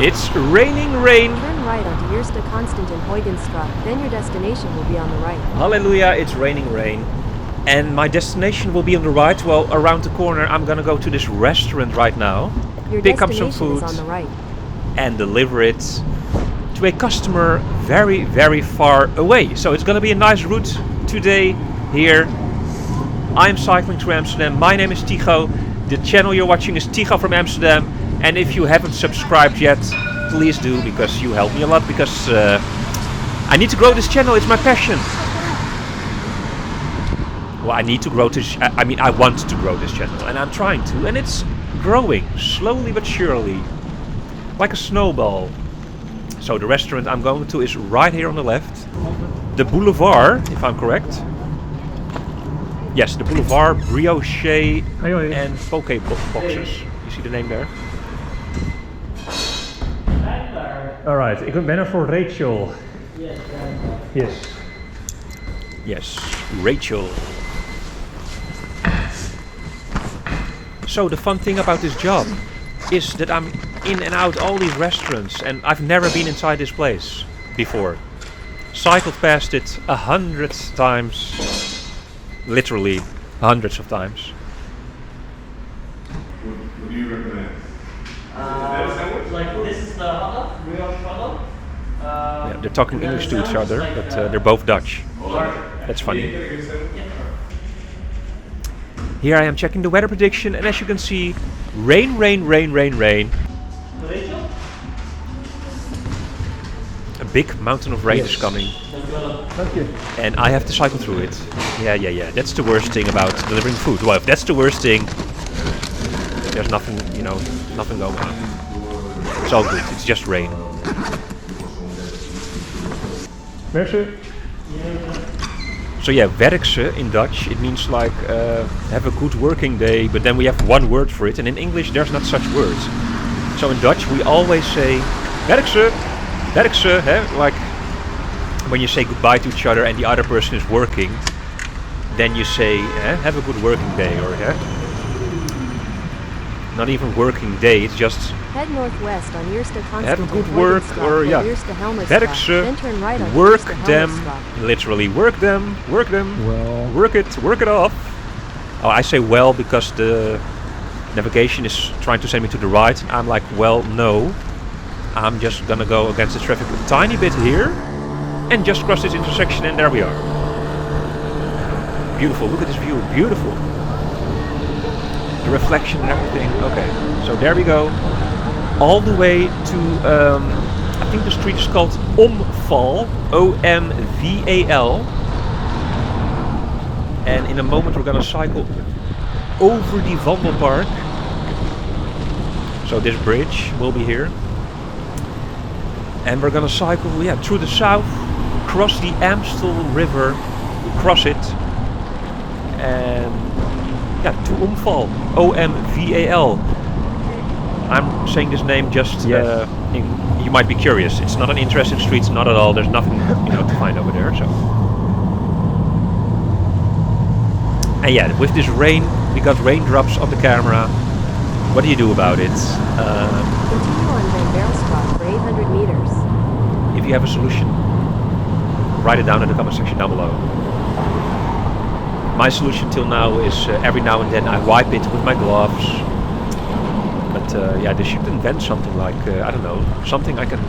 It's raining rain. Turn right onto Eerste Constantijn Huygensstraat, then your destination will be on the right. Hallelujah, it's raining rain. And my destination will be on the right. Well, around the corner I'm gonna go to this restaurant right now. Your Pick up some destination food is on the right. and deliver it to a customer very, very far away. So it's gonna be a nice route today here. I'm cycling through Amsterdam. My name is Tycho. The channel you're watching is Tycho from Amsterdam. And if you haven't subscribed yet, please do, because you help me a lot, because I need to grow this channel. It's my passion. Well, I need to grow this. I want to grow this channel, and I'm trying to, and it's growing slowly but surely, like a snowball. So the restaurant I'm going to is right here on the left, the Boulevard, if I'm correct. Yes, the Boulevard, Brioche and Poké boxes. You see the name there. Alright, ik ben er voor Rachel. Yes. Yes, Rachel. So the fun thing about this job is that I'm in and out all these restaurants, and I've never been inside this place before. Cycled past it 100 times, literally hundreds of times. What do you recommend? Like this is the hot dog, brioche hot dog. Yeah, they're talking English to each other, but they're both Dutch. That's funny. Here I am checking the weather prediction, and as you can see, rain, rain, rain, rain, rain. A big mountain of rain is coming. Thank you. And I have to cycle through it. Yeah. That's the worst thing about delivering food. Well, if that's the worst thing, there's nothing, nothing going on. It's all good. It's just rain. Merci. So yeah, werkse in Dutch, it means like have a good working day, but then we have one word for it, and in English there's not such words. So in Dutch we always say werkse, werkse, like when you say goodbye to each other and the other person is working, then you say have a good working day, or not even working day, it's just Head northwest on Eerste Constantijn have a good work, or werkse, then turn right on work Eerste them, Helmstraat. literally work them, Well. work it off. Oh, I say well because the navigation is trying to send me to the right. I'm like, well, no. I'm just gonna go against the traffic a tiny bit here and just cross this intersection, and there we are. Beautiful, look at this view, beautiful. The reflection and everything. Okay, so there we go. All the way to, I think the street is called Omval, O-M-V-A-L. And in a moment we're gonna cycle over the Wandelpark. So this bridge will be here. And we're gonna cycle, through the south, cross the Amstel River, cross it, and to Omval, O-M-V-A-L. I'm saying this name just, you might be curious. It's not an interesting street, not at all. There's nothing, to find over there. So, and with this rain, we got raindrops on the camera. What do you do about it? Continue on Baerlestraat for 800 meters. If you have a solution, write it down in the comment section down below. My solution till now is every now and then I wipe it with my gloves. But they should invent something like, I don't know, something I can,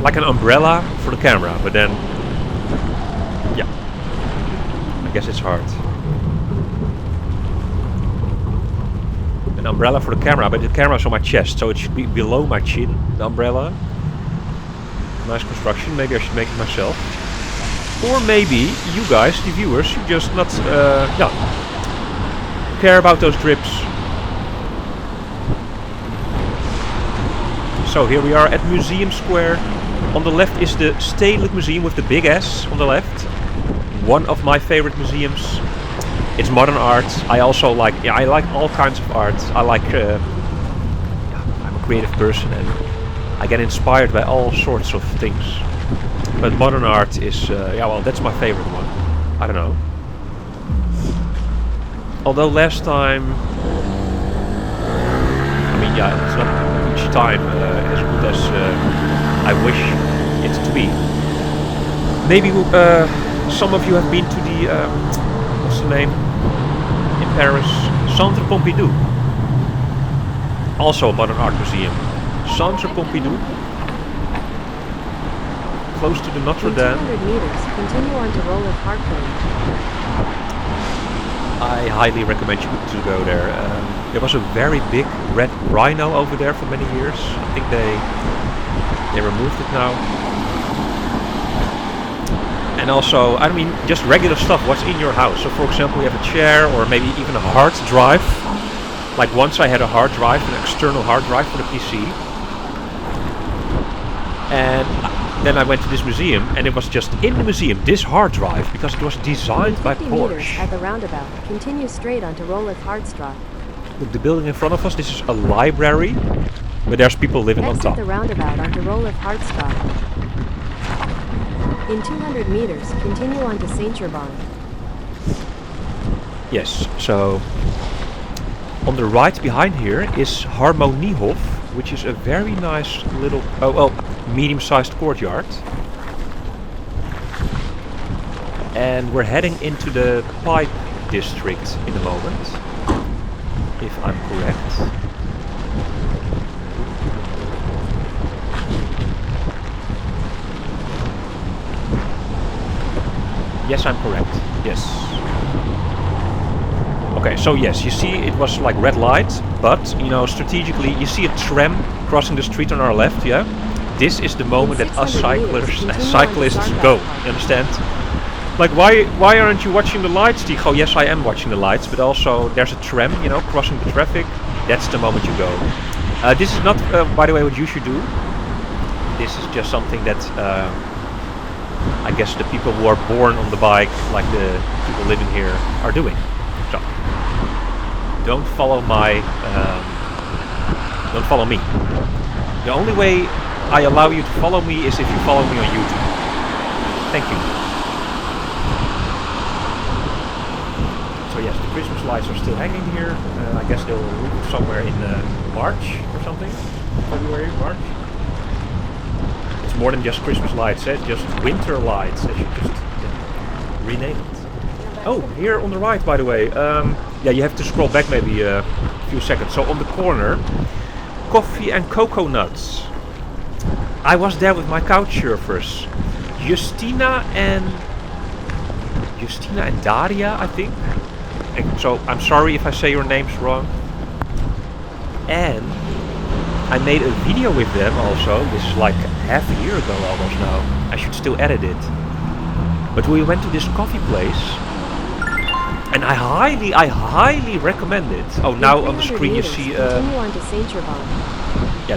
like an umbrella for the camera, but then, I guess it's hard. An umbrella for the camera, but the camera's on my chest, so it should be below my chin, the umbrella. Nice construction, maybe I should make it myself. Or maybe you guys, the viewers, should just not, care about those drips. So here we are at Museum Square. On the left is the Stedelijk Museum with the big S on the left. One of my favorite museums. It's modern art. I also like, I like all kinds of art. I like, I'm a creative person and I get inspired by all sorts of things. But modern art is, that's my favorite one. I don't know. Although last time, it's not a huge time as good as I wish it to be. Maybe some of you have been to the what's the name in Paris? Centre Pompidou. Also a modern art museum. Centre Pompidou. Close to the Notre In Dame. 200 meters, continue on to Roelof Hartplein. I highly recommend you to go there. There was a very big red rhino over there for many years. I think they removed it now. And also, I mean, just regular stuff, what's in your house. So for example, you have a chair or maybe even a hard drive. Like once I had a hard drive, an external hard drive for the PC. And then I went to this museum and it was just in the museum, this hard drive, because it was designed by 50 meters Porsche. at the roundabout, continue straight onto Roelof Hartstraat. Look, the building in front of us, this is a library, but there's people living on Exit top. the roundabout onto Roelof Hartstraat. In 200 meters, continue on to Ceintuurbaan. Yes, so on the right behind here is Harmoniehof, which is a very nice little, medium-sized courtyard. And we're heading into the Pipe District in a moment, if I'm correct. Yes, I'm correct. Yes. Okay, so yes, you see it was like red light, but you know, strategically you see a tram crossing the street on our left, yeah? This is the moment that us cyclists go, you understand? Like why aren't you watching the lights, Tycho? Yes, I am watching the lights, but also there's a tram, you know, crossing the traffic. That's the moment you go. This is not, by the way, what you should do. This is just something that I guess the people who are born on the bike, like the people living here, are doing. So, don't follow me. The only way I allow you to follow me is if you follow me on YouTube. Thank you. So yes, the Christmas lights are still hanging here. I guess they'll remove somewhere in March or something. February, March. It's more than just Christmas lights, it's just winter lights. They should just rename it. Oh, here on the right, by the way. Yeah, you have to scroll back maybe a few seconds. So on the corner, coffee and cocoa nuts. I was there with my couch surfers, Justina and Daria, I think. So I'm sorry if I say your names wrong. And I made a video with them also. This is like half a year ago almost now. I should still edit it. But we went to this coffee place. And I highly recommend it. Oh, now on the screen you see yeah,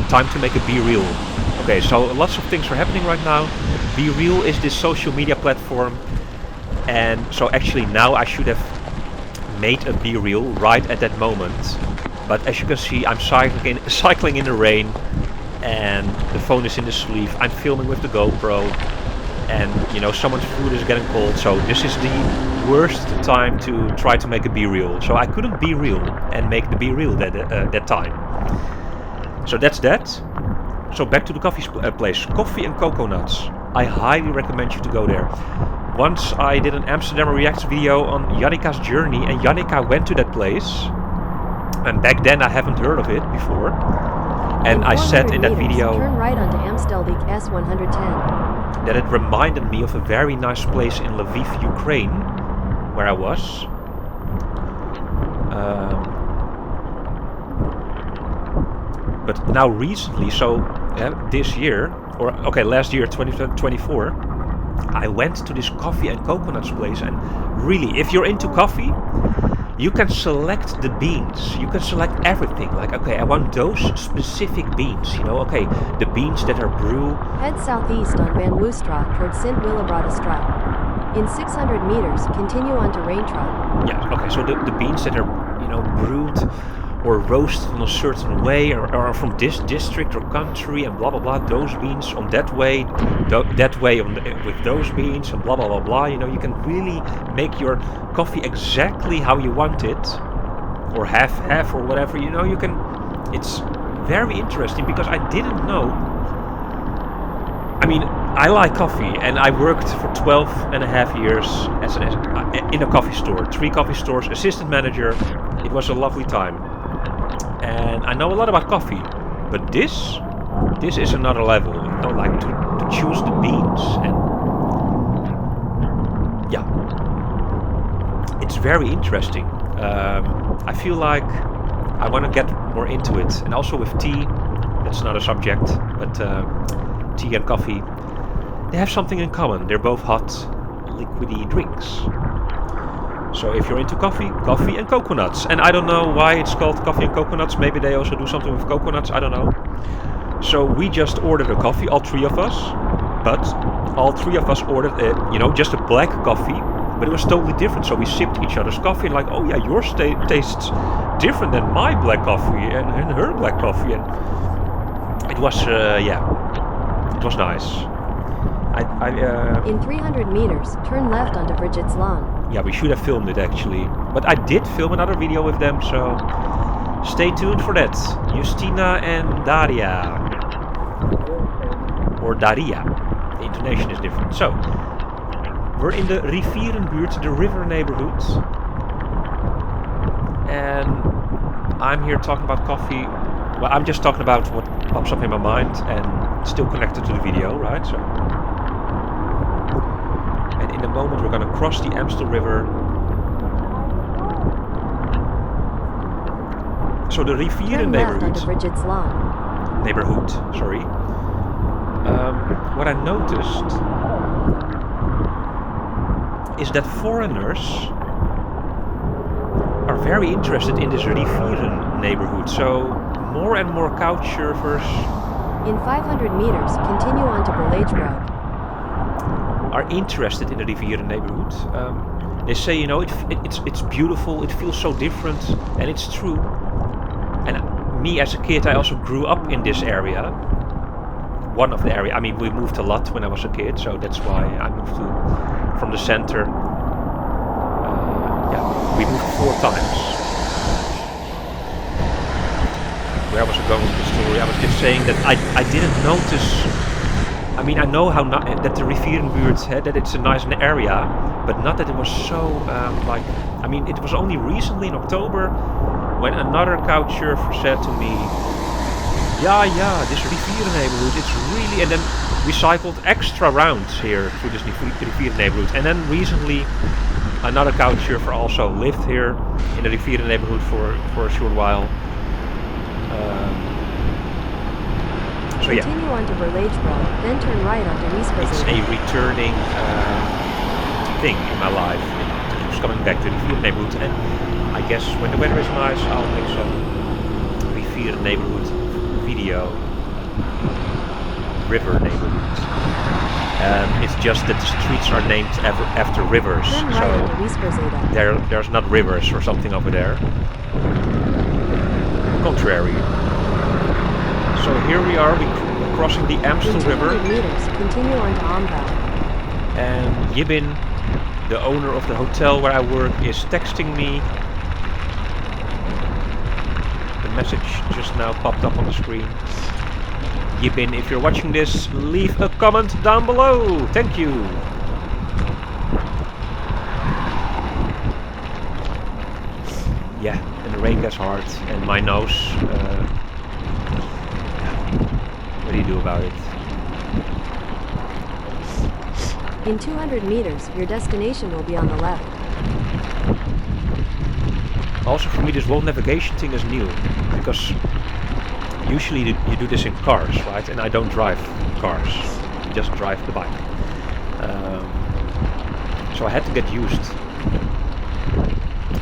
time to make a Be Real. Okay, so lots of things are happening right now. Be Real is this social media platform. And so actually now I should have made a Be Real right at that moment. But as you can see, I'm cycling in the rain. And the phone is in the sleeve. I'm filming with the GoPro. And you know, someone's food is getting cold, so this is the worst time to try to make a Be Real. So I couldn't be real and make the Be Real that time. So that's that. So back to the coffee place, Coffee and Cocoa Nuts. I highly recommend you to go there. Once I did an Amsterdam Reacts video on Jannika's journey, and Jannika went to that place. And back then I haven't heard of it before. And I said in that video, turn right onto Amstelvik S110. That it reminded me of a very nice place in Lviv, Ukraine, where I was. But now recently, so this year, or okay, last year, 2024, I went to this Coffee and Coconuts place, and really, if you're into coffee, you can select the beans. You can select everything. Like, okay, I want those specific beans. You know, okay, the beans that are brewed. Head southeast on Van Woustraat toward Sint Willebrordestraat. In 600 meters, continue on to Rijnstraat. Yeah, okay, so the beans that are, you know, brewed or roasted in a certain way, or are from this district or country, and blah blah blah. Those beans on that way, that way on with those beans, and blah blah blah blah. You know, you can really make your coffee exactly how you want it, or half or whatever. You know, you can. It's very interesting because I didn't know. I mean, I like coffee, and I worked for 12 and a half years in a coffee store. 3 coffee stores, assistant manager. It was a lovely time. And I know a lot about coffee, but this is another level. You know, like to choose the beans, and yeah, it's very interesting. I feel like I want to get more into it, and also with tea. That's not a subject, but tea and coffee, they have something in common. They're both hot, liquidy drinks. So if you're into coffee and coconuts. And I don't know why it's called coffee and coconuts. Maybe they also do something with coconuts, I don't know. So we just ordered a coffee, all 3 of us. But all 3 of us ordered just a black coffee. But it was totally different. So we sipped each other's coffee and like, oh yeah, yours tastes different than my black coffee and her black coffee. And it was, it was nice. In 300 meters, turn left onto Vrijheidslaan. Yeah, we should have filmed it actually. But I did film another video with them, so stay tuned for that. Justina and Daria. Or Daria. The intonation is different. So, we're in the Rivierenbuurt, the river neighborhood. And I'm here talking about coffee. Well, I'm just talking about what pops up in my mind and still connected to the video, right? So. In a moment we're going to cross the Amstel River. So the Rivieren neighborhood. What I noticed is that foreigners are very interested in this Rivieren neighborhood. So more and more couch surfers. In 500 meters, continue on to Berlagebrug. Are interested in the Rivieren neighborhood. They say, it's beautiful, it feels so different, and it's true. And me as a kid, I also grew up in this area. One of the area. I mean, we moved a lot when I was a kid, so that's why I moved from the center. We moved 4 times. Where was I going with the story? I was just saying that I didn't notice. I mean, I know that the Rivierenbuurt, that it's a nice area, but not that it was so, it was only recently in October when another couch surfer said to me, this Rivieren neighborhood, it's really, and then we cycled extra rounds here through this Rivieren neighborhood. And then recently, another couch surfer also lived here in the Rivieren neighborhood for a short while. So yeah. Continue on to Berlagebrug, then turn right onto Weesperzijde. It's a returning thing in my life. It keeps coming back to the Rivieren neighborhood, and I guess when the weather is nice, I'll make some Rivieren neighborhood video. River neighborhood. It's just that the streets are named after rivers, turn right onto Weesperzijde. There's not rivers or something over there. Contrary. So here we are, we're crossing the Amstel River. In 200 meters, continue on to Omval. And Yibin, the owner of the hotel where I work, is texting me. The message just now popped up on the screen. Yibin, if you're watching this, leave a comment down below. Thank you. Yeah, and the rain gets hard, and my nose. What do you do about it? In 200 meters, your destination will be on the left. Also for me this whole navigation thing is new, because usually you do this in cars, right? And I don't drive cars, I just drive the bike. So I had to get used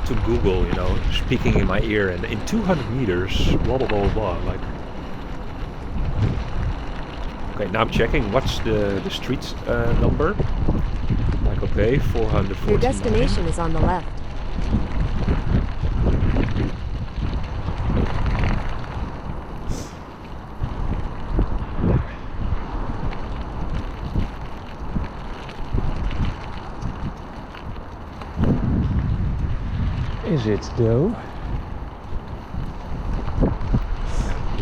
to Google, speaking in my ear, and in 200 meters, blah blah blah blah, like. Okay, now I'm checking what's the street number. Like, okay, 449. Your destination is on the left. Is it though?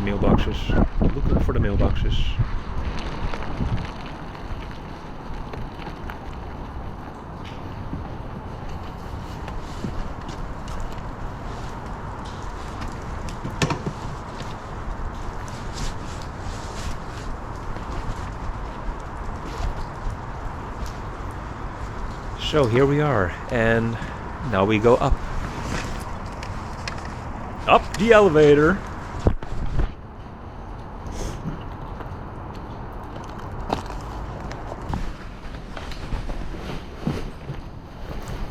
the mailboxes. Looking for the mailboxes. So here we are, and now we go up. Up the elevator.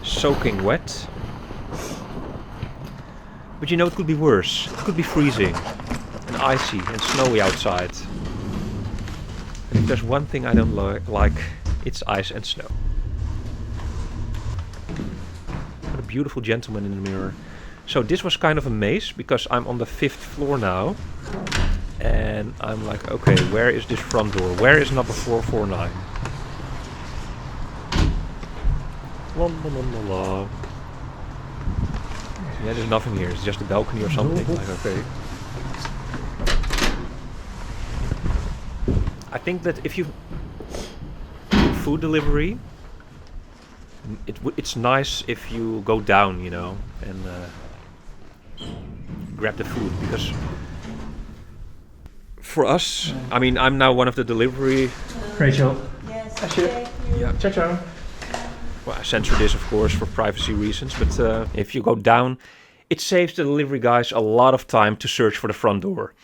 Soaking wet. But you know, it could be worse. It could be freezing and icy and snowy outside. And if there's one thing I don't like, it's ice and snow. What a beautiful gentleman in the mirror. So this was kind of a maze because I'm on the 5th floor now. And I'm like, okay, where is this front door? Where is number 449? La la la la la. Yeah, there's nothing here. It's just a balcony or something. Like, okay. I think that if you food delivery, it's nice if you go down, you know, and grab the food, because for us, I mean, I'm now one of the delivery. Rachel. Yes, Thank you. Yeah. Ciao, ciao. Well, I censor this, of course, for privacy reasons, but if you go down, it saves the delivery guys a lot of time to search for the front door.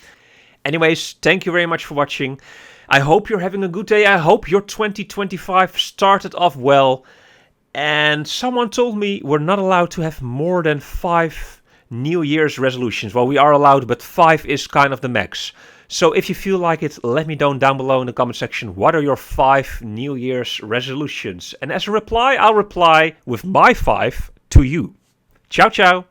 Anyways, thank you very much for watching. I hope you're having a good day. I hope your 2025 started off well. And someone told me we're not allowed to have more than 5 New Year's resolutions. Well, we are allowed, but 5 is kind of the max. So if you feel like it, let me know down below in the comment section. What are your 5 New Year's resolutions? And as a reply, I'll reply with my 5 to you. Ciao, ciao.